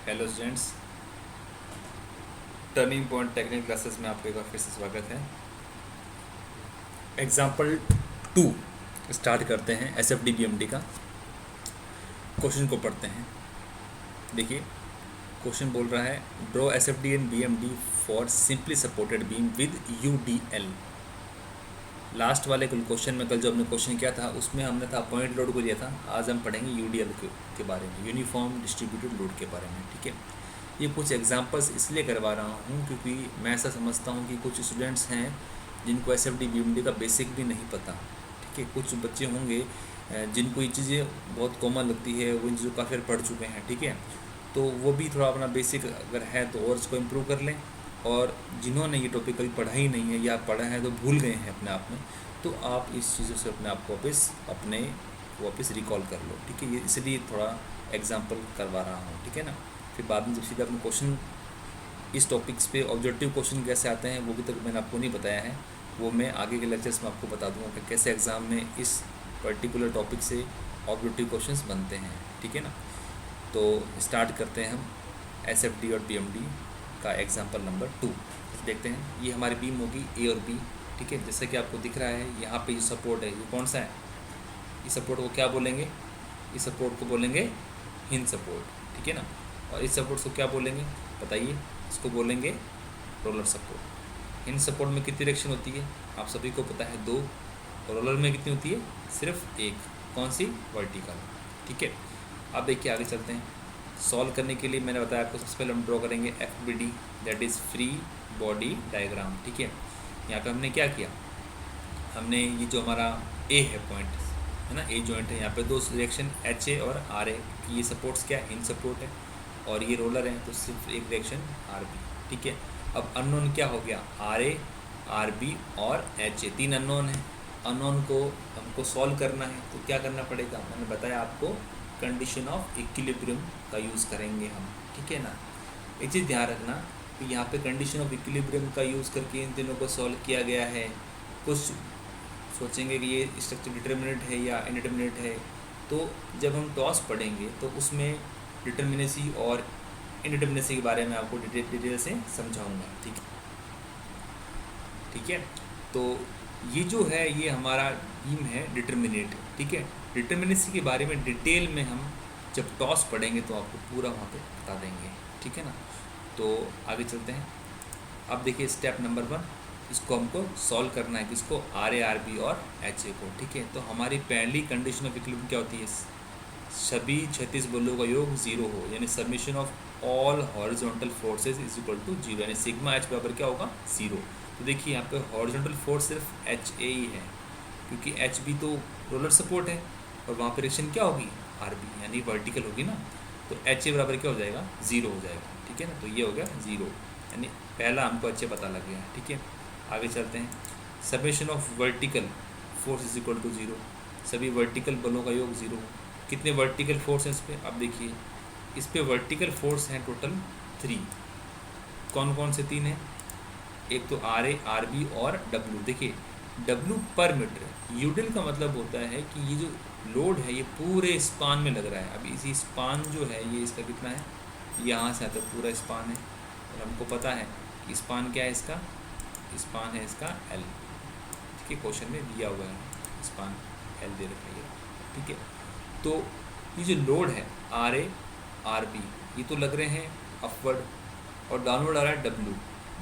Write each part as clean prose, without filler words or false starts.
Hello students, turning point technical classes में आपका एक बार फिर से स्वागत है। एग्जाम्पल 2 स्टार्ट करते हैं। एसएफडी बीएमडी का क्वेश्चन को पढ़ते हैं। देखिए, क्वेश्चन बोल रहा है draw SFD and BMD for simply supported beam with UDL. Last वाले कुल क्वेश्चन में कल जो हमने क्वेश्चन किया था उसमें हमने था पॉइंट लोड को लिया था। आज हम पढ़ेंगे यूडीएल के बारे में, यूनिफॉर्म डिस्ट्रीब्यूटेड लोड के बारे में। ठीक है, ये कुछ एग्जांपल्स इसलिए करवा रहा हूँ क्योंकि मैं ऐसा समझता हूँ कि कुछ स्टूडेंट्स हैं जिनको एसएफडी बीएमडी का बेसिक भी नहीं पता। ठीक है, कुछ बच्चे होंगे जिनको ये चीज़ें बहुत कॉमन लगती है, वो इन चीज़ों को काफ़ी पढ़ चुके हैं। ठीक है, तो वो भी थोड़ा अपना बेसिक अगर है तो और इसको इम्प्रूव कर लें। और जिन्होंने ये टॉपिक कभी पढ़ा ही नहीं है या पढ़ा है तो भूल गए हैं अपने आप में, तो आप इस चीज़ों से अपने आप को वापस रिकॉल कर लो। ठीक है, ये इसलिए थोड़ा एग्जाम्पल करवा रहा हूँ। ठीक है ना, फिर बाद में जब सीधा अपने क्वेश्चन इस टॉपिक्स पे ऑब्जेक्टिव क्वेश्चन कैसे आते हैं वो भी तक मैंने आपको नहीं बताया है। वो मैं आगे के लेक्चर्स में आपको बता दूंगा कि कैसे एग्ज़ाम में इस पर्टिकुलर टॉपिक से ऑब्जेक्टिव क्वेश्चंस बनते हैं। ठीक है ना, तो स्टार्ट करते हैं हम एसएफडी और बीएमडी का एग्जाम्पल नंबर 2 देखते हैं। ये हमारी बीम होगी ए और बी। ठीक है, जैसे कि आपको दिख रहा है यहाँ पे ये सपोर्ट है, ये कौन सा है? इस सपोर्ट को क्या बोलेंगे? इस सपोर्ट को बोलेंगे हिंज सपोर्ट। ठीक है ना, और इस सपोर्ट को क्या बोलेंगे बताइए? इसको बोलेंगे रोलर सपोर्ट। हिंज सपोर्ट में कितनी डायरेक्शन होती है आप सभी को पता है, 2। और रोलर में कितनी होती है? सिर्फ एक। कौन सी? वर्टिकल। ठीक है, अब देखिए आगे चलते हैं। सॉल्व करने के लिए मैंने बताया आपको, सबसे पहले हम ड्रॉ करेंगे FBD, that is free body diagram. ठीक है, यहाँ पे हमने क्या किया? हमने ये जो हमारा ए है पॉइंट है ना, ए जॉइंट है, यहाँ पे 2 डायरेक्शन HA और RA की। ये सपोर्ट्स क्या है? हिंज सपोर्ट है। और ये रोलर है तो सिर्फ एक डायरेक्शन RB। ठीक है, अब अननोन क्या हो गया? RA, RB और HA, 3 अननोन है। अननोन को हमको सॉल्व करना है तो क्या करना पड़ेगा? मैंने बताया आपको, कंडीशन ऑफ इक्विलिब्रियम का यूज़ करेंगे हम। ठीक है ना, एक चीज़ ध्यान रखना कि यहाँ पे कंडीशन ऑफ इक्विलिब्रियम का यूज़ करके इन तीनों को सॉल्व किया गया है। कुछ सोचेंगे कि ये स्ट्रक्चर डिटर्मिनेंट है या इनडिटर्मिनेंट है, तो जब हम टॉस पढ़ेंगे तो उसमें डिटर्मिनेसी और इनडिटर्मिनेसी के बारे में आपको डिटेल से समझाऊंगा। ठीक है, तो ये जो है ये हमारा बीम है डिटर्मिनेट। ठीक है, डिटर्मिनेसी के बारे में डिटेल में हम जब टॉस पढ़ेंगे तो आपको पूरा वहाँ पे बता देंगे। ठीक है ना, तो आगे चलते हैं। अब देखिए स्टेप नंबर 1, इसको हमको सॉल्व करना है, किसको? RA, RB और HA को। ठीक है, तो हमारी पहली कंडीशन ऑफ इक्विलिब्रियम क्या होती है? सभी क्षैतिज बलों का योग 0 हो, यानी summation of all horizontal forces is equal to 0, यानी सिग्मा H बराबर क्या होगा? 0। तो देखिए यहाँ पे हॉरिजॉन्टल फोर्स सिर्फ HA ही है, क्योंकि HB तो रोलर सपोर्ट है और वहाँ पर डायरेक्शन क्या होगी? RB, यानी वर्टिकल होगी ना, तो HA बराबर क्या हो जाएगा? 0 हो जाएगा। ठीक है ना, तो ये हो गया 0, यानी पहला हमको HA पता लग गया। ठीक है, आगे चलते हैं। Summation of vertical force is equal to 0, सभी वर्टिकल बलों का योग 0। कितने वर्टिकल फोर्स हैं इस पर? अब देखिए इस पर वर्टिकल फोर्स हैं टोटल 3। कौन कौन से 3 हैं? एक तो RA, RB और W। देखिए W पर मीटर, यूडिल का मतलब होता है कि ये जो लोड है ये पूरे स्पान में लग रहा है। अभी इसी स्पान जो है ये इसका कितना है? यहाँ से आता पूरा स्पान है, और हमको पता है कि स्पान क्या है इसका? स्पान है इसका L। ठीक है, क्वेश्चन में दिया हुआ है स्पान L दे रखा है। ठीक है, तो ये जो लोड है RA, RB ये तो लग रहे हैं अपवर्ड, और डाउनवर्ड आ रहा है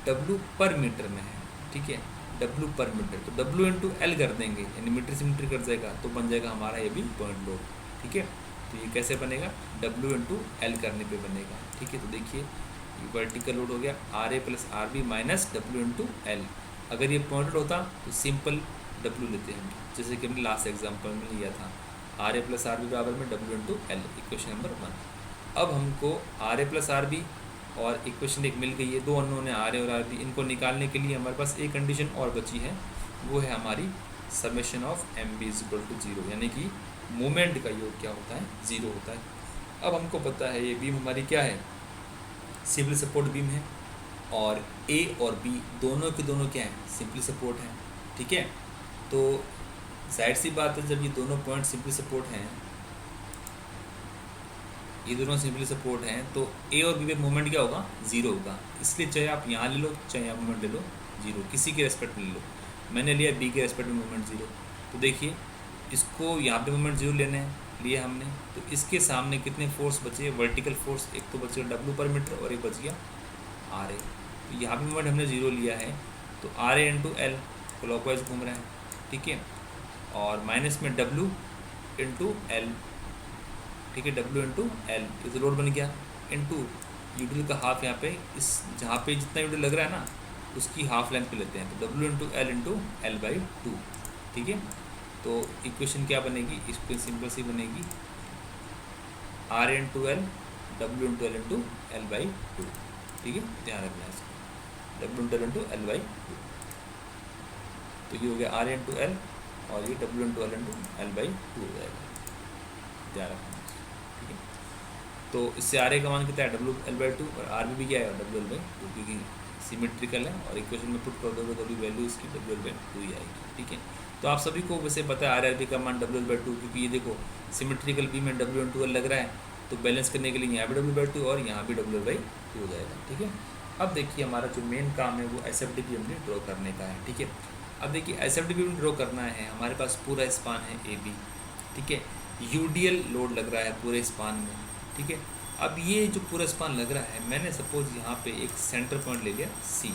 W पर मीटर में है। ठीक है, W पर मीटर, तो W इंटू L कर देंगे, यानी मीटर से मीटर कट जाएगा तो बन जाएगा हमारा ये भी पॉइंट लोड। ठीक है, तो ये कैसे बनेगा? W इंटू L करने पे बनेगा। ठीक है, तो देखिए ये वर्टिकल लोड हो गया RA plus RB minus W into L। अगर ये पॉइंट लोड होता तो सिंपल W लेते हैं, जैसे कि हमने लास्ट एग्जाम्पल में लिया था, RA प्लस RB बराबर में W into L, equation number 1। अब हमको RA प्लस RB और इक्वेशन एक मिल गई है, 2 अननोन है RA और RB। इनको निकालने के लिए हमारे पास एक कंडीशन और बची है, वो है हमारी summation of MB is equal to 0, यानी कि मोमेंट का योग क्या होता है? 0 होता है। अब हमको पता है ये बीम हमारी क्या है? सिंपल सपोर्ट बीम है, और A और B दोनों के दोनों क्या हैं? सिंपल सपोर्ट हैं। ठीक है, तो जाहिर सी बात है जब ये दोनों पॉइंट सिंपल सपोर्ट हैं ये दोनों सिंपली सपोर्ट हैं, तो ए और बी पे मोमेंट क्या होगा, ज़ीरो होगा। इसलिए चाहे आप यहाँ ले लो चाहे यहाँ मोमेंट ले लो, जीरो, किसी के रेस्पेक्ट में ले लो। मैंने लिया बी के रेस्पेक्ट में मोमेंट ज़ीरो, तो देखिए इसको यहाँ पे मोमेंट ज़ीरो लेने हैं, लिया हमने, तो इसके सामने कितने फोर्स बचे, वर्टिकल फोर्स, एक तो बचेगा डब्ल्यू पर मीटर और एक बच गया आर ए। तो यहाँ पे मोमेंट हमने ज़ीरो लिया है, तो R A into L clockwise घूम रहे हैं, ठीक है, और माइनस में डब्ल्यू इंटू एल, ठीक है, डब्ल्यू इंटू एल, ये तो लोड बन गया, इंटू यूडल का हाफ यहाँ पे, इस जहाँ पे जितना यूडल लग रहा है ना उसकी हाफ लेंथ पे लेते हैं, तो W into L by two, ठीक है। तो इक्वेशन क्या बनेगी, इसको सिंपल सी बनेगी R into L W into L by two, ठीक है, ध्यान रखना है इसको, W into L by two. तो ये हो गया आर इंटू एल और ये W into L by two हो जाएगा, ध्यान रखना, ठीक है। तो इससे आर ए का मान कितना है, डब्ल्यू एल बाई टू, और आर भी क्या है, डब्ल्यू एल बाई टू, क्योंकि सिमेट्रिकल है, और इक्वेशन में पुट कर दोगे तो भी वैल्यू इसकी डब्ल्यू एल बाई टू ही आएगी, ठीक है। तो आप सभी को वैसे पता है आर आर बी का मान डब्ल्यू एल बाई टू, क्योंकि ये देखो सिमेट्रिकल बी में डब्ल्यू इंटू एल लग रहा है, तो बैलेंस करने के लिए यहाँ भी डब्ल्यू बाई टू और यहाँ भी डब्ल्यू एल बाई टू हो जाएगा, ठीक है। अब देखिए हमारा जो मेन काम है वो S F D P M D draw करने का है, ठीक है। अब देखिए S F D P M D draw करना है, हमारे पास पूरा स्पान है ए बी, ठीक है, यूडीएल लोड लग रहा है पूरे स्पान में, ठीक है। अब ये जो पूरा स्पान लग रहा है, मैंने सपोज यहाँ पे एक सेंटर पॉइंट ले लिया सी,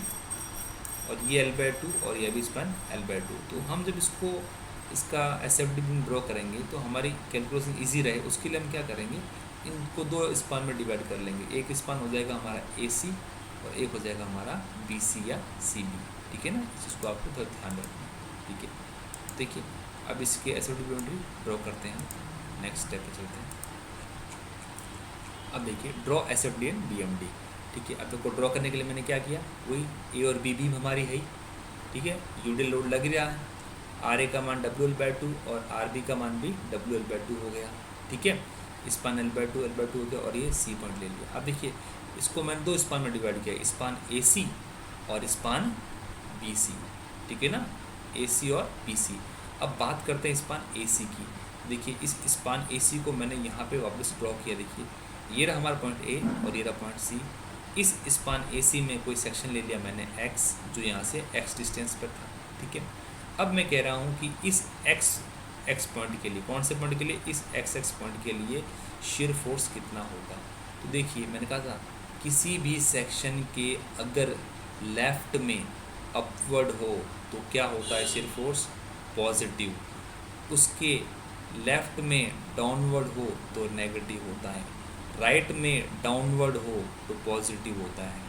और ये एल बाई टू और ये भी स्पान एल बाई टू। तो हम जब इसका S F D P draw करेंगे तो हमारी कैलकुलेशन ईजी रहे, उसके लिए हम क्या करेंगे, इनको दो स्पान में डिवाइड कर लेंगे, एक स्पान हो जाएगा हमारा ए सी और एक हो जाएगा हमारा बी सी या सी बी, ठीक है ना, इस चीज़ को आपको थोड़ा ध्यान रखना है, ठीक है। देखिए अब इसके S F D P draw करते हैं, नेक्स्ट स्टेप पे चलते हैं। अब देखिए draw S F D and B M D, ठीक है। अब देखो ड्रॉ करने के लिए मैंने क्या किया, वही ए और बी भी हमारी है, ठीक है, यूडीएल लोड लग रहा है, आर ए का मान डब्ल्यू एल बाई टू और आर बी का मान भी डब्ल्यू एल बाई टू हो गया, ठीक है, स्पान एल बाई टू हो गया, और ये सी पॉइंट ले लिया। अब देखिए इसको मैंने दो स्पान में डिवाइड किया, स्पान ए सी और स्पान बी सी, ठीक है ना, ए सी और बी सी। अब बात करते हैं स्पान ए सी की। देखिए इस स्पान ए सी को मैंने यहाँ पे वापस ड्रॉ किया, देखिए ये रहा हमारा पॉइंट ए और ये रहा पॉइंट सी। इस स्पान ए सी में कोई सेक्शन ले लिया मैंने एक्स, जो यहाँ से एक्स डिस्टेंस पर था, ठीक है। अब मैं कह रहा हूँ कि इस एक्स पॉइंट के लिए, कौन से पॉइंट के लिए, इस एक्स पॉइंट के लिए शियर फोर्स कितना होगा। तो देखिए मैंने कहा था किसी भी सेक्शन के अगर लेफ्ट में अपवर्ड हो तो क्या होता है शियर फोर्स, पॉजिटिव, उसके लेफ्ट में डाउनवर्ड हो तो नेगेटिव होता है, राइट में डाउनवर्ड हो तो पॉजिटिव होता है,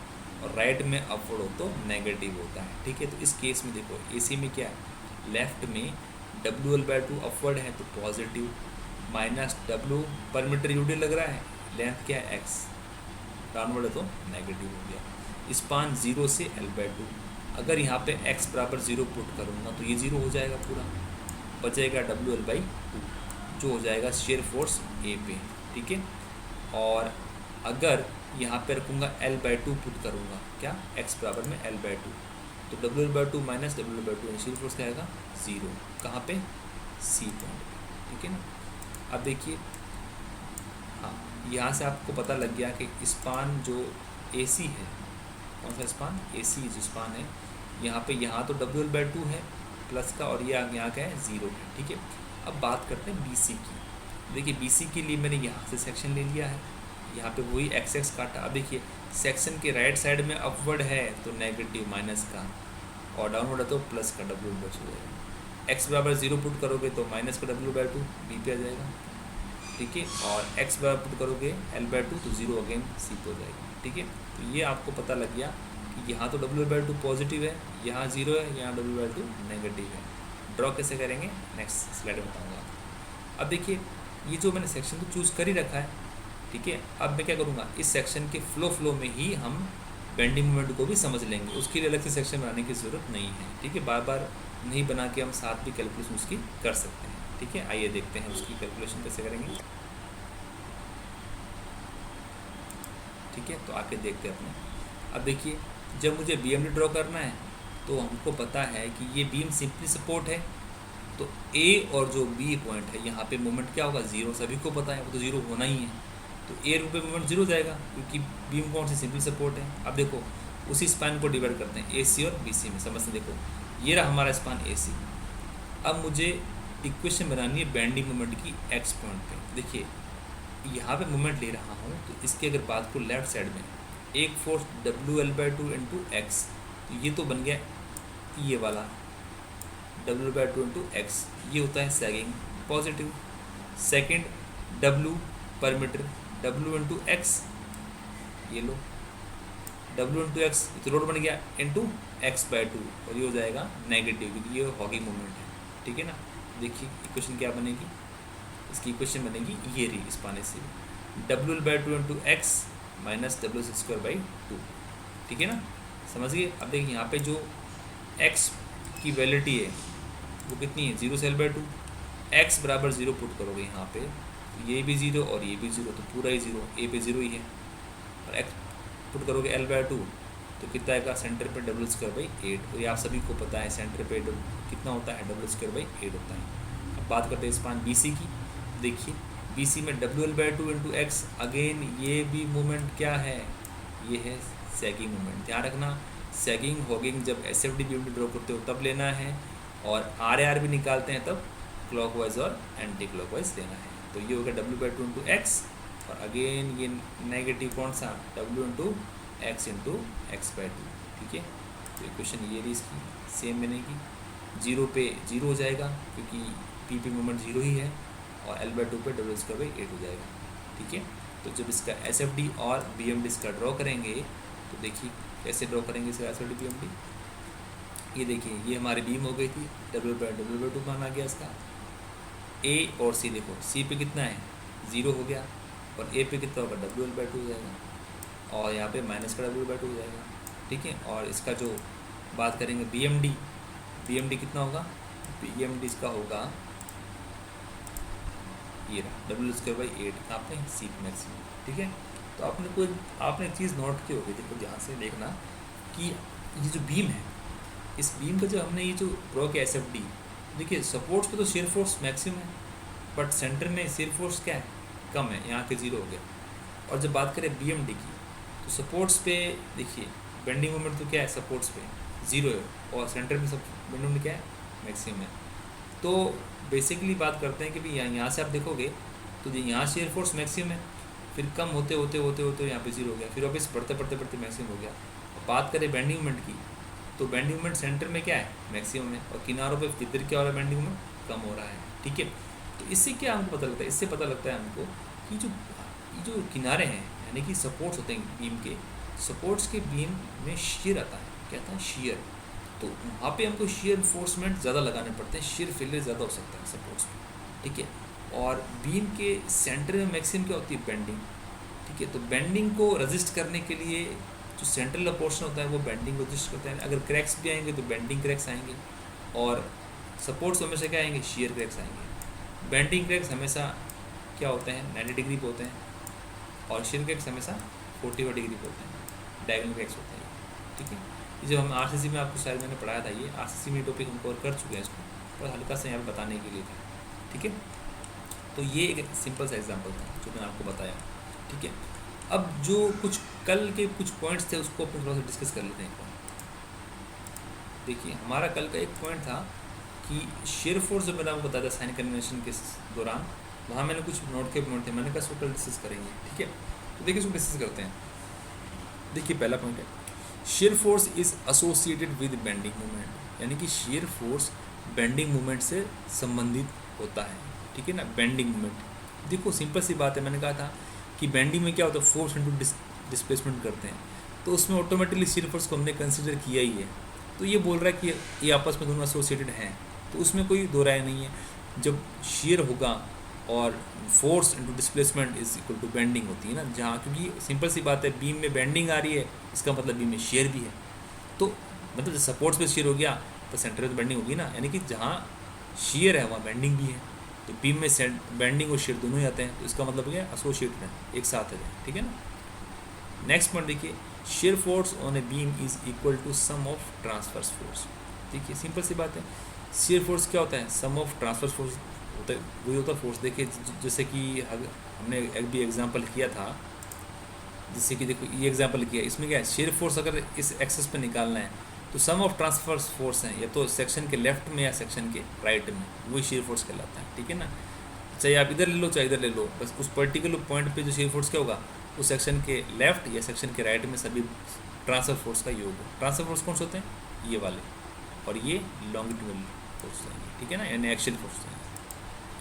और राइट में अपवर्ड हो तो नेगेटिव होता है, ठीक है। तो इस केस में देखो एसी में क्या है, लेफ्ट में W L by to upward है तो पॉजिटिव, माइनस डब्ल्यू पर मीटर यूडी लग रहा है, लेंथ क्या है एक्स, डाउनवर्ड है तो नेगेटिव हो गया। स्पान जीरो से एल बाई टू, अगर यहाँ पे एक्स बराबर जीरो पुट करूँगा तो ये जीरो हो जाएगा पूरा, बचेगा डब्ल्यू एल बाई टू जो हो जाएगा शेयर फोर्स ए पे, ठीक है। और अगर यहाँ पे रखूँगा एल बाई टू पुट करूँगा, क्या एक्स बराबर में एल बाई टू, तो W L by to minus W L by to shear force क्या आएगा ज़ीरो, कहाँ पे, सी पॉइंट, ठीक है ना। अब देखिए हाँ, यहाँ से आपको पता लग गया कि स्पान जो ए सी है, कौन सा स्पान, ए सी जो स्पान है, यहाँ पे यहाँ तो डब्ल्यू एल बाई टू है प्लस का, और ये यहाँ क्या है ज़ीरो है, ठीक है। अब बात करते हैं बी सी की। देखिए बी सी के लिए मैंने यहाँ से सेक्शन ले लिया है, यहाँ पे वही एक्स एक्स काटा। अब देखिए सेक्शन के राइट साइड में अपवर्ड है तो नेगेटिव माइनस का, और डाउनवर्ड है तो प्लस का, डब्ल्यू बच हो जाएगा। एक्स बराबर जीरो पुट करोगे तो माइनस का डब्ल्यू बाई टू बी पे आ जाएगा, ठीक है, और एक्स बराबर पुट करोगे एल बाई टू तो जीरो अगेन सी पे हो जाएगा, ठीक है। तो ये आपको पता लग गया कि यहाँ तो डब्ल्यू बाई टू पॉजिटिव है, यहाँ जीरो है, यहाँ डब्ल्यू बाई टू नेगेटिव है। ड्रॉ कैसे करेंगे नेक्स्ट स्लाइड में बताऊँगा। अब देखिए ये जो मैंने सेक्शन तो चूज़ कर ही रखा है, ठीक है। अब मैं क्या करूँगा, इस सेक्शन के फ्लो में ही हम बेंडिंग मोमेंट को भी समझ लेंगे, उसके लिए अलग से सेक्शन बनाने की ज़रूरत नहीं है, ठीक है। बार बार नहीं बना के हम साथ भी कैलकुलेशन उसकी कर सकते हैं, ठीक है। आइए देखते हैं उसकी कैलकुलेशन कैसे करेंगे, ठीक है। तो आके देखते हैं अपने। अब देखिए जब मुझे बी एम डी ड्रॉ करना है तो हमको पता है कि ये बीम सिंपली सपोर्ट है, तो ए और जो बी पॉइंट है यहाँ पे मोमेंट क्या होगा ज़ीरो, सभी को पता है वो तो ज़ीरो होना ही है। तो ए रूट पे मोमेंट जीरो जाएगा, क्योंकि बीम कौन सी सिंपल सपोर्ट है। अब देखो उसी स्पान को डिवाइड करते हैं ए सी और बी सी में। समझते देखो ये रहा हमारा स्पान ए सी। अब मुझे इक्वेशन बनानी है बेंडिंग मोमेंट की एक्स पॉइंट पे। देखिए यहाँ पे मोमेंट ले रहा हूँ, तो इसकी अगर बात को लेफ्ट साइड में एक फोर्स WL/2 इंटू एक्स, तो ये तो बन गया ये वाला WL/2 इंटू एक्स, ये होता है सैगिंग पॉजिटिव। सेकेंड W पर मीटर W इंटू एक्स, ये लो W इंटू एक्स, तो रोड बन गया इंटू x/2, और ये हो जाएगा नेगेटिव, क्योंकि ये हॉगिंग मोमेंट है। ठीक है ना। देखिए इक्वेशन क्या बनेगी, इसकी इक्वेशन बनेगी ये रही स्पान से WL/2 into x minus W²/2। ठीक है ना, समझिए। अब देखिए यहाँ पे जो x की वैलिटी है वो कितनी है, 0 से L/2। x बराबर 0 पुट करोगे यहाँ पे, तो ये भी 0 और ये भी 0, तो पूरा ही 0, ए पे 0 ही है। और x पुट करोगे L/2 तो कितना आएगा, सेंटर पे W²/8। और ये आप सभी को पता है सेंटर पे कितना होता है, W²/8 होता है। अब बात करते हैं स्पान BC की। देखिए BC में WL/2 इंटू एक्स, अगेन ये भी मोमेंट क्या है, ये है सैगिंग मोमेंट। ध्यान रखना सैगिंग हॉगिंग जब SFD BMD ड्रॉ करते हो तब लेना है, और RAR भी निकालते हैं तब क्लॉकवाइज और एंटी क्लॉकवाइज लेना है। तो ये होगा W/2 इंटू एक्स, और अगेन ये नेगेटिव कौन सा, W into x into x/2। ठीक है, तो इक्वेशन ये रही इसकी, सेम बनेगी। 0 पे 0 हो जाएगा, क्योंकि P पे मोमेंट 0 ही है, और L/2 पे W²/8 हो जाएगा। ठीक है, तो जब इसका SFD और BMD इसका ड्रॉ करेंगे, तो देखिए कैसे ड्रॉ करेंगे इसका SFD BMD। ये देखिए ये हमारी बीम हो गई थी, W/2 माना गया इसका। A और C देखो, C पे कितना है 0 हो गया, और A पे कितना होगा WL/2 हो जाएगा, और यहाँ पे माइनस का W/2 हो जाएगा। ठीक है, और इसका जो बात करेंगे BMD कितना होगा, BMD इसका होगा ये रहा W²/8 आपने सीख मैक्सिमम। ठीक है, तो आपने एक चीज़ नोट की होगी, देखो ध्यान से देखना कि ये जो बीम है, इस बीम का जो हमने ये जो ड्रॉ किया SFD, देखिए सपोर्ट्स पे तो शेयर फोर्स मैक्सिमम है, बट सेंटर में शेयर फोर्स क्या है, कम है, यहाँ के 0 हो गया। और जब बात करें BMD की, तो सपोर्ट्स पे देखिए बेंडिंग मोमेंट तो क्या है, सपोर्ट्स पे 0 है, और सेंटर में सब बेंडिंग मोमेंट क्या है, मैक्सिमम है। तो बेसिकली बात करते हैं कि भाई यहाँ से आप देखोगे तो यहाँ शेयर फोर्स मैक्सिमम है, फिर कम होते होते होते होते यहाँ पे 0 हो गया, फिर वापस बढ़ते बढ़ते बढ़ते मैक्सिमम हो गया। और बात करें बेंडिंग मोमेंट की, तो बेंडिंग मोमेंट सेंटर में क्या है, मैक्सिमम है, और किनारों पे किधर क्या हो रहा है, बेंडिंग मोमेंट कम हो रहा है। ठीक है, तो इससे क्या हमको पता लगता है, इससे पता लगता है हमको कि जो किनारे हैं, यानी कि सपोर्ट्स होते हैं बीम के, सपोर्ट्स के बीम में शेयर आता है, क्या आता है, शेयर। तो वहाँ पे हमको शेयर फोर्समेंट ज़्यादा लगाने पड़ते हैं, शेयर फेलियर ज़्यादा हो सकता है सपोर्ट्स में। ठीक है, और बीम के सेंटर में मैक्सिमम क्या होती है, बेंडिंग। ठीक है, तो बेंडिंग को रजिस्ट करने के लिए जो सेंट्रल पोर्शन होता है वो बेंडिंग को रजिस्ट करता है। अगर क्रैक्स भी आएंगे तो बेंडिंग क्रैक्स आएंगे, और सपोर्ट्स हमेशा क्या आएंगे, शेयर क्रैक्स आएंगे। बेंडिंग क्रैक्स हमेशा क्या होते हैं, 90 डिग्री पे होते हैं, और शेयर क्रैक्स हमेशा 45 डिग्री पे होते हैं, डायगोनल क्रैक्स होते हैं। ठीक है, ये जो हम RCC में आपको शायद मैंने पढ़ाया था, ये RCC में टॉपिक हम कवर कर चुके हैं, इसको पर हल्का सा यहाँ बताने के लिए था। ठीक है, तो ये एक सिंपल सा एग्जांपल था जो मैंने आपको बताया। ठीक है, अब जो कुछ कल के कुछ पॉइंट्स थे उसको अपन थोड़ा सा डिस्कस कर लेते हैं। देखिए हमारा कल का एक पॉइंट था कि शेयर फोर्स जो मैंने आपको बताया था साइन कन्वेंशन के दौरान, वहाँ मैंने कुछ नोट के पॉइंट थे, मैंने कहा इसको कल डिस्कस करेंगे। ठीक है, तो देखिए इसको डिस्कस करते हैं। देखिए पहला पॉइंट है, shear force is associated with bending moment, यानी कि शेयर फोर्स बेंडिंग मोमेंट से संबंधित होता है। ठीक है ना, बेंडिंग मोमेंट। देखो सिंपल सी बात है, मैंने कहा था कि बेंडिंग में क्या होता है, फोर्स इंटू डिस्प्लेसमेंट करते हैं, तो उसमें ऑटोमेटिकली शेयर फोर्स को हमने कंसिडर किया ही है। तो ये बोल रहा है कि ये आपस में दोनों एसोसिएटेड हैं, तो उसमें कोई दो राय नहीं है। जब शेयर होगा और force into displacement is equal to bending होती है ना, जहाँ, क्योंकि सिंपल सी बात है, बीम में बेंडिंग आ रही है, इसका मतलब बीम में शेयर भी है। तो मतलब जब सपोर्ट्स पे शेयर हो गया तो सेंटर में बेंडिंग होगी ना, यानी कि जहाँ शेयर है वहाँ बेंडिंग भी है। तो बीम में बेंडिंग और शेयर दोनों ही आते हैं, तो इसका मतलब क्या, एसोसिएटेड है, एक साथ है। ठीक है ना। नेक्स्ट पॉइंट देखिए, shear force on a beam is equal to sum of transverse force. देखिए सिंपल सी बात है, शेयर फोर्स क्या होता है, सम ऑफ ट्रांसवर्स फोर्स होता वही होता फोर्स। देखिए जैसे कि हमने एक भी एग्जांपल किया था, जैसे कि देखो ये एग्जांपल किया, इसमें क्या है, शेयर फोर्स अगर इस एक्सेस पे निकालना है तो सम ऑफ ट्रांसफर्स फोर्स हैं, या तो सेक्शन के लेफ्ट में या सेक्शन के राइट में, वही शेयर फोर्स कहलाता है। ठीक है ना, चाहे आप इधर ले लो चाहे इधर ले लो, बस उस पर्टिकुलर पॉइंट पे जो शेयर फोर्स क्या होगा, उस सेक्शन के लेफ्ट या सेक्शन के राइट में सभी ट्रांसफर फोर्स का योग हो। ट्रांसफर फोर्स कौन से होते हैं, ये वाले, और ये लॉन्गिट्यूडनल फोर्स हैं, ठीक है ना, यानी एक्शियल फोर्स हैं।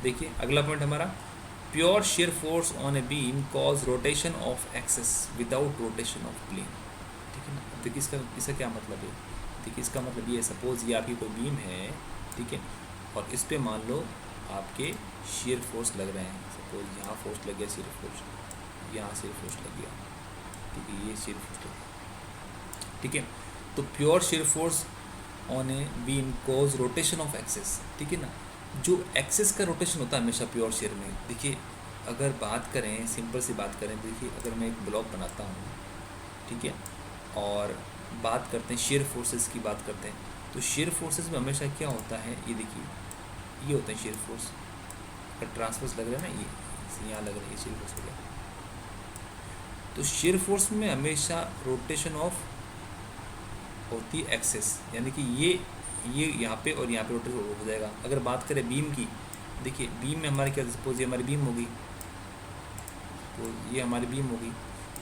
देखिए अगला पॉइंट हमारा, pure shear force on a beam cause rotation of axis without rotation of plane. ठीक है ना, देखिए इसका क्या मतलब है, देखिए इसका मतलब ये है, सपोज ये आपकी कोई बीम है, ठीक है, और इस पर मान लो आपके शेयर फोर्स लग रहे हैं, सपोज यहाँ फोर्स लग गया शेयर फोर्स, यहाँ शेयर फोर्स लग गया, ठीक है, ये शेयर फोर्स लग गया, ठीक है। तो pure shear force on a beam cause rotation of axis, ठीक है ना, जो एक्सेस का रोटेशन होता है हमेशा प्योर शेयर में। देखिए अगर बात करें, सिंपल सी बात करें, देखिए अगर मैं एक ब्लॉक बनाता हूँ, ठीक है, और बात करते हैं शेयर फोर्सेस की बात करते हैं, तो शेयर फोर्सेस में हमेशा क्या होता है, ये देखिए ये होते हैं शेयर फोर्स, अगर ट्रांसफर्स लग रहे हैं ना, ये यहाँ लग रहा है, ये शेयर फोर्स हो गया। तो शेयर फोर्स में हमेशा रोटेशन ऑफ होती है एक्सेस, यानी कि ये यहाँ पे और यहाँ पे रोटेट हो जाएगा। अगर बात करें बीम की, देखिए बीम में हमारे क्या, सपोज ये हमारी बीम होगी, तो ये हमारी बीम होगी,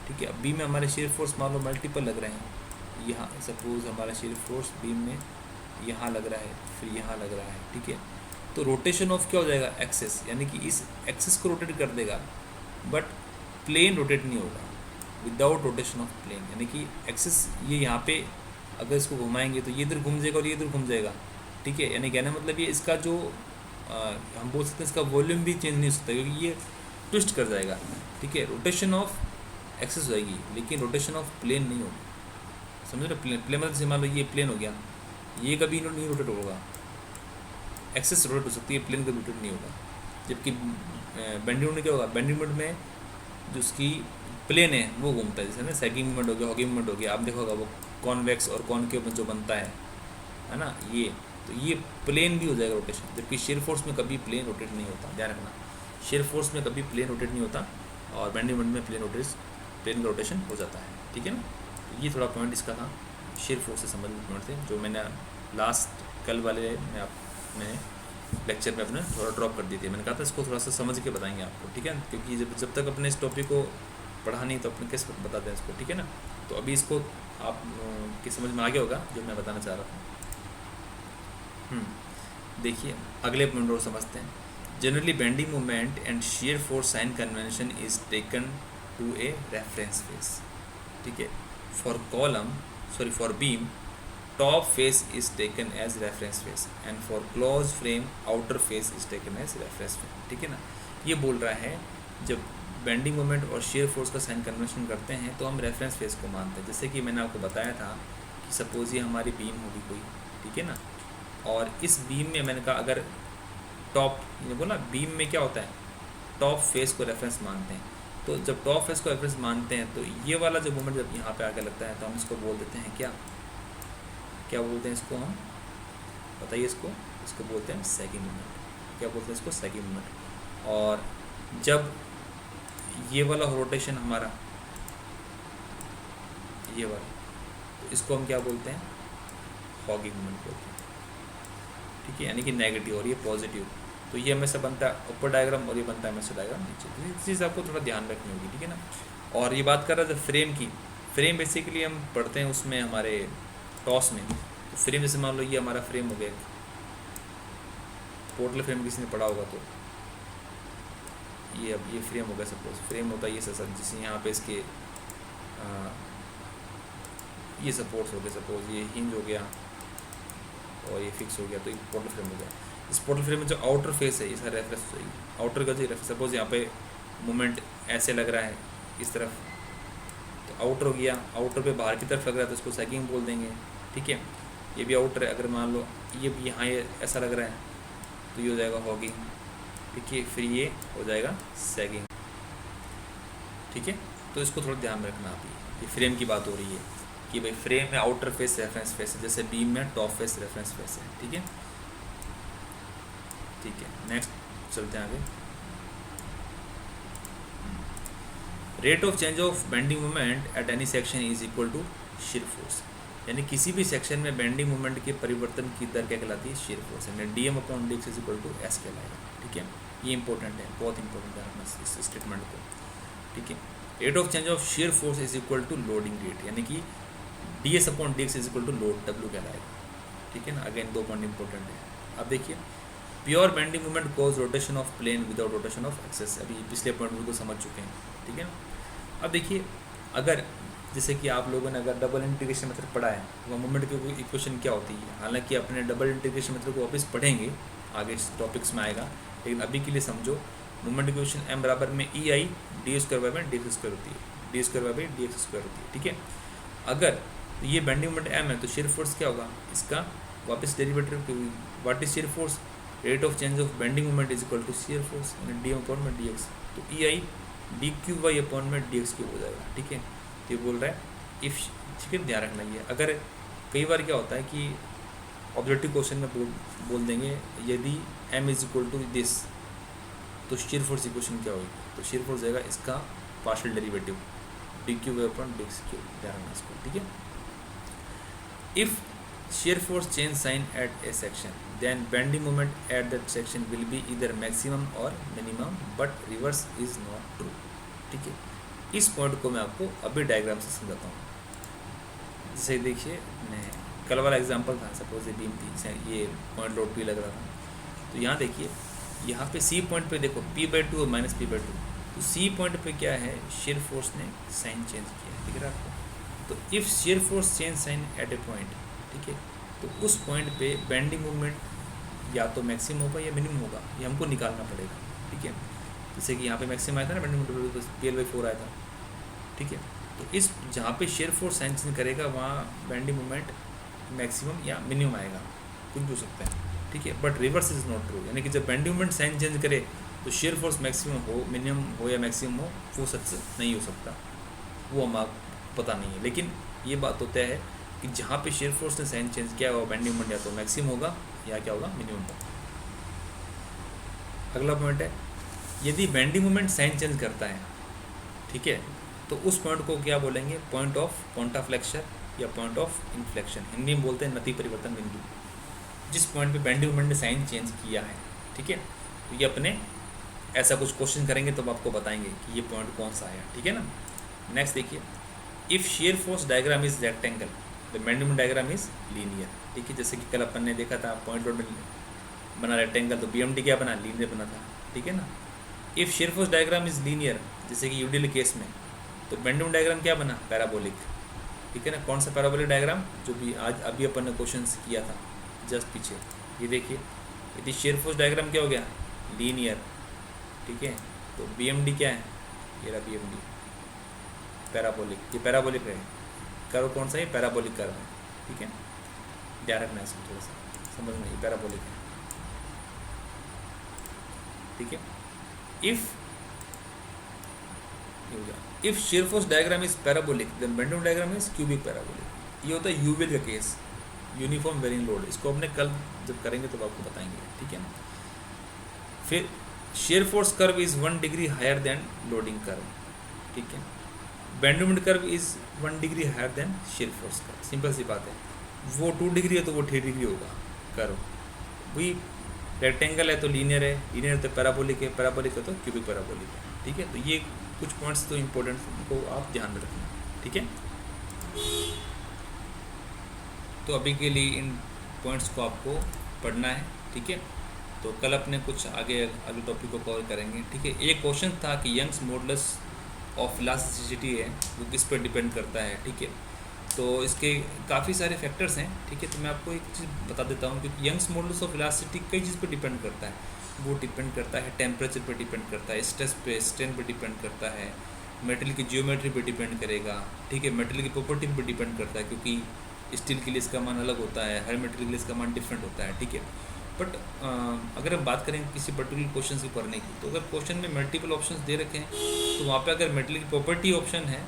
ठीक है। अब बीम में हमारे शेयर फोर्स मान लो मल्टीपल लग रहे हैं, यहाँ सपोज हमारा शेयर फोर्स बीम में यहाँ लग रहा है, फिर यहाँ लग रहा है, ठीक है। तो रोटेशन ऑफ क्या हो जाएगा, एक्सेस, यानी कि इस एक्सेस को रोटेट कर देगा, बट प्लेन रोटेट नहीं होगा, विदाउट रोटेशन ऑफ प्लेन, यानी कि एक्सेस ये यहाँ पे अगर इसको घुमाएंगे तो ये इधर घूम जाएगा और ये इधर घूम जाएगा, ठीक है। यानी कहना मतलब ये इसका जो हम बोल सकते हैं इसका वॉल्यूम भी चेंज नहीं हो सकता, क्योंकि ये ट्विस्ट कर जाएगा, ठीक है। रोटेशन ऑफ एक्सेस हो जाएगी, लेकिन रोटेशन ऑफ प्लेन नहीं होगी, समझ रहे। प्लेन मतलब जैसे मान लो ये प्लेन हो गया, ये कभी नहीं रोटेट होगा, एक्सेस रोटेट हो सकती है, प्लेन कभी रोटेट नहीं होगा। जबकि बेंडिंग में क्या होगा, बेंडिंग मोमेंट में जो उसकी प्लेन है वो घूमता है, जैसे ना सैगिंग मोमेंट हो गया, हॉगिंग मोमेंट हो गया, आप देखोगा वो कॉन्वेक्स और कॉनकेव जो बनता है ना, ये तो ये प्लेन भी हो जाएगा रोटेशन। जबकि शेयर फोर्स में कभी प्लेन रोटेट नहीं होता, ध्यान रखना, शेयर फोर्स में कभी प्लेन रोटेट नहीं होता, और बेंडिंग मोमेंट में प्लेन का रोटेशन हो जाता है, ठीक है ना। तो ये थोड़ा पॉइंट इसका था, शेयर फोर्स से संबंधित पॉइंट थे, जो मैंने लास्ट कल वाले में अपने लेक्चर में अपने थोड़ा ड्रॉप कर दी थी। मैंने कहा था इसको थोड़ा सा समझ के बताएंगे आपको, ठीक है, क्योंकि जब तक अपने इस टॉपिक को पढ़ा नहीं तो अपने कैसे बताते हैं इसको, ठीक है ना। तो अभी इसको आप की समझ में आ गया होगा जो मैं बताना चाह रहा था। देखिए अगले पॉइंट और समझते हैं। Generally bending moment and shear force sign convention is taken to a reference face, ठीक है। For beam top face is taken as reference face and for close frame outer face is taken as reference frame, ठीक है ना। ये बोल रहा है जब बेंडिंग मोमेंट और शेयर फोर्स का साइन कन्वेंशन करते हैं तो हम रेफरेंस फेस को मानते हैं। जैसे कि मैंने आपको बताया था कि सपोज ये हमारी बीम होगी कोई, ठीक है ना, और इस बीम में मैंने कहा अगर टॉप, ये बोला बीम में क्या होता है, टॉप फेस को रेफरेंस मानते हैं। तो जब टॉप फेस को रेफरेंस मानते हैं तो ये वाला जो मोमेंट जब यहाँ पे आके लगता है तो हम इसको बोल देते हैं क्या बोलते हैं इसको, हम बताइए इसको बोलते हैं सैगिंग मोमेंट। क्या बोलते हैं इसको, सैगिंग मोमेंट। और जब ये वाला रोटेशन हमारा ये वाला, तो इसको हम क्या बोलते हैं, हॉगिंग मोमेंट बोलते हैं, ठीक है, यानी कि नेगेटिव और ये पॉजिटिव। तो ये हमेशा बनता है ऊपर डायग्राम और ये बनता है हमेशा डायग्राम नीचे। तो इस चीज़ आपको थोड़ा ध्यान रखनी होगी, ठीक है ना। और ये बात कर रहा था फ्रेम की, फ्रेम बेसिकली हम पढ़ते हैं उसमें हमारे टॉस में। तो फ्रेम जैसे मान लो ये हमारा फ्रेम हो गया, पोर्टल फ्रेम किसी ने पढ़ा होगा तो ये, अब ये फ्रेम हो गया, सपोज फ्रेम होता है ये सर, जैसे यहाँ पे इसके ये सपोर्ट्स हो गए, सपोज ये हिंज हो गया और ये फिक्स हो गया, तो ये पोर्टल फ्रेम हो गया। इस पोर्टल फ्रेम में जो आउटर फेस है इसका रेफरेंस चाहिए, आउटर का जो रेफरेंस, सपोज यहाँ पे मोमेंट ऐसे लग रहा है इस तरफ, तो आउटर हो गया, आउटर पे बाहर की तरफ लग रहा है तो इसको सैगिंग बोल देंगे, ठीक है। ये भी आउटर है, अगर मान लो ये यहाँ ये ऐसा लग रहा है तो ये हो जाएगा हॉगिंग, ठीक है, फिर ये हो जाएगा सैगिंग, ठीक है। तो इसको थोड़ा ध्यान में रखना। आप ये फ्रेम की बात हो रही है कि भाई फ्रेम में आउटर फेस रेफरेंस फेस है, जैसे बीम में टॉप फेस रेफरेंस फेस है, ठीक है। ठीक है, नेक्स्ट चलते हैं आगे। Rate of change of bending moment at any section is equal to shear force, यानी किसी भी सेक्शन में बेंडिंग मोमेंट के परिवर्तन की दर क्या कहलाती है? शीयर फोर्स, यानी DM upon DX is equal to S कहलाएगा। ठीक है, ये इंपॉर्टेंट है, बहुत इंपॉर्टेंट है इस स्टेटमेंट को। ठीक है, rate of change of shear force is equal to loading rate, यानी कि D S upon D X is equal to load W कहलाएगा। ठीक है ना, अगेन 2 पॉइंट इंपॉर्टेंट है। अब देखिए, pure bending movement cause rotation of plane without rotation of axis, अभी पिछले पॉइंट में को समझ चुके हैं। ठीक है ना, अब देखिए, अगर जैसे कि आप लोगों ने अगर डबल इंटीग्रेशन मेथड पढ़ा है, वह मूवमेंट की इक्वेशन क्या होती है, हालांकि अपने डबल इंटीग्रेशन मेथड को वापस पढ़ेंगे, आगे इस टॉपिक्स में आएगा, लेकिन अभी के लिए समझो मूवमेंट इक्वेशन एम बराबर में E I D square by D X square होती है, D square by D X square होती है। ठीक है, अगर ये बेंडिंग मोमेंट एम है तो शीयर फोर्स क्या होगा, इसका वापस derivative, what is shear force? Rate of change of bending moment is equal to shear force, यानी डी अपॉन में डी एक्स, तो E I D Q Y upon में डी एक्स क्यू हो जाएगा। ठीक है, तो ये बोल रहा है इफ, ठीक है, ध्यान रखना ये, अगर कई बार क्या होता है कि ऑब्जेक्टिव क्वेश्चन में बोल देंगे यदि M is equal to this, तो शीयर फोर्स इक्वेशन क्या होगी, तो शीयर फोर्स जाएगा इसका partial derivative D Q Y upon D X Q, ध्यान रखना इसको। ठीक है, if shear force change sign at a section, then bending moment at that section will be either maximum or minimum, but reverse is not true। ठीक है, इस point को मैं आपको अभी डायग्राम से समझाता हूँ। जैसे देखिए, मैं कल वाला एग्जांपल था, सपोज ये बीम थी, ये पॉइंट लोड पी लग रहा था, तो यहाँ देखिए, यहाँ पे सी पॉइंट पे देखो P/2 और -P/2, तो सी पॉइंट पे क्या है, शेयर फोर्स ने साइन चेंज किया, दिख रहा है आपको? तो if shear force change sign at a point, ठीक है, तो उस पॉइंट पे बेंडिंग मूवमेंट या तो मैक्सिमम होगा या मिनिमम होगा, ये हमको निकालना पड़ेगा। ठीक है, जैसे कि यहाँ पे मैक्सिमम आया था ना बेंडिंग मूवमेंट, तो PL/4 आया था। ठीक है, तो इस जहाँ पे शेयर फोर्स साइन चेंज करेगा वहाँ बेंडिंग मूवमेंट मैक्सिमम या मिनिमम आएगा, कुछ भी हो सकता है। ठीक है, but reverse is not true, यानी कि जब बेंडिंग मूवमेंट साइन चेंज करे तो शेयर फोर्स मैक्सिमम हो, मिनिमम हो या मैक्सिमम हो, वो सच नहीं हो सकता, वो हमारा पता नहीं है। लेकिन ये बात होता है कि जहाँ पे शेयर फोर्स ने साइन चेंज किया हुआ बेंडिंग मोमेंट या तो मैक्सिमम होगा या क्या होगा, मिनिमम होगा। अगला पॉइंट है, यदि बेंडिंग मोमेंट साइन चेंज करता है, ठीक है, तो उस पॉइंट को क्या बोलेंगे, पॉइंट ऑफ कॉन्ट्राफ्लेक्शन या पॉइंट ऑफ इन्फ्लेक्शन, हिंदी में बोलते हैं नति परिवर्तन बिंदु। जिस पॉइंट पे बेंडिंग मोमेंट ने साइन चेंज किया है, ठीक है, तो ये अपने ऐसा कुछ क्वेश्चन करेंगे तो आपको बताएंगे कि ये पॉइंट कौन सा आया। ठीक है ना, नेक्स्ट देखिए, if shear force diagram is rectangle the bending moment diagram is linear. ठीक है, जैसे कि कल अपन ने देखा था पॉइंट लोड में बना रेक्टेंगल, तो BMD क्या बना, लीनियर बना था। ठीक है ना, if shear force diagram is linear, जैसे कि यूडियल केस में, तो बेंडिंग मोमेंट डायग्राम क्या बना, पैराबोलिक। ठीक है ना, कौन सा पैराबोलिक डायग्राम, जो भी आज अभी अपन ने क्वेश्चन किया था जस्ट पीछे, ये देखिए, यदि शेयर फोर्स डायग्राम क्या हो गया, लीनियर। ठीक है, तो BMD क्या है, ये रहा BMD, पैराबोलिक, ये पैराबोलिक है, कर्व कौन सा है, पैराबोलिक कर्व है। ठीक है, ध्यान रखना है इसको, थोड़ा सा समझना, ये पैराबोलिक है। ठीक है, if shear force diagram is parabolic then bending diagram is cubic parabolic. ये होता है यूवीएल का केस, यूनिफॉर्म वेरिंग लोड, इसको हमने कल जब करेंगे तो आपको बताएंगे। ठीक है ना, फिर shear force curve is 1 degree higher than loading curve. ठीक है, bending moment curve is 1 degree higher than shear force curve, simple सी बात है, वो 2 डिग्री है तो वो 3 डिग्री होगा कर्व। वही रेक्टेंगल है तो लीनियर है, लीनियर है तो पैराबोलिक है, पैराबोलिक है तो क्यूबिक पैराबोलिक है। ठीक है, तो ये कुछ पॉइंट्स तो इंपॉर्टेंट को आप ध्यान में रखना। ठीक है, तो अभी के लिए इन पॉइंट्स को आपको पढ़ना है। ठीक है, तो कल अपने कुछ आगे अगले टॉपिक को कवर करेंगे। ठीक है, एक क्वेश्चन था कि यंग्स मॉडुलस ऑफ इलास्टिसिटी है वो किस पर डिपेंड करता है। ठीक है, तो इसके काफ़ी सारे फैक्टर्स हैं। ठीक है, तो मैं आपको एक चीज़ बता देता हूँ कि यंग्स मॉडुलस ऑफ इलास्टिसिटी कई चीज़ पर डिपेंड करता है। वो डिपेंड करता है टेम्परेचर पर डिपेंड करता है, स्ट्रेस पे, स्ट्रेन पर डिपेंड करता है, मेटल की जियोमेट्री पर डिपेंड करेगा। ठीक है, मेटल की प्रॉपर्टी पर डिपेंड करता है, क्योंकि स्टील के लिए इसका मान अलग होता है, हर मेटल के लिए इसका मान डिफरेंट होता है। ठीक है, बट अगर हम बात करें किसी पर्टिकुलर क्वेश्चन की पढ़ने की, तो अगर क्वेश्चन में मल्टीपल ऑप्शंस दे रखे हैं तो वहाँ पे अगर मेटल की प्रॉपर्टी ऑप्शन है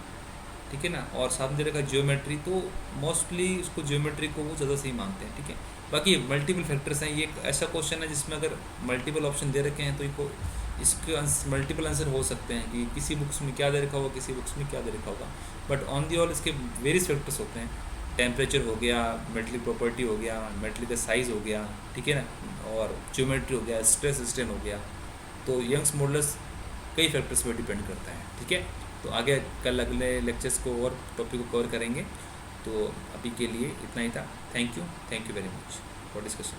ठीक है ना, और साथ में दे रखा जियोमेट्री, तो मोस्टली उसको जियोमेट्री को वो ज़्यादा सही मानते हैं, ठीक है। बाकी मल्टीपल फैक्टर्स हैं, ये एक ऐसा क्वेश्चन है जिसमें अगर मल्टीपल ऑप्शन दे रखे हैं तो इसके मल्टीपल आंसर हो सकते हैं कि किसी बुक्स में क्या दे रखा होगा, किसी बुक्स में क्या दे रखा होगा, बट ऑन दी ऑल इसके वेरियस फैक्टर्स होते हैं। टेम्परेचर हो गया, मेटल की प्रॉपर्टी हो गया, मेटल का साइज़ हो गया, ठीक है ना, और ज्योमेट्री हो गया, स्ट्रेस स्ट्रेन हो गया, तो यंग्स मॉडुलस कई फैक्टर्स पर डिपेंड करता है, ठीक है। तो आगे कल अगले लेक्चर्स को और टॉपिक को कवर करेंगे, तो अभी के लिए इतना ही था। Thank you very much for discussion.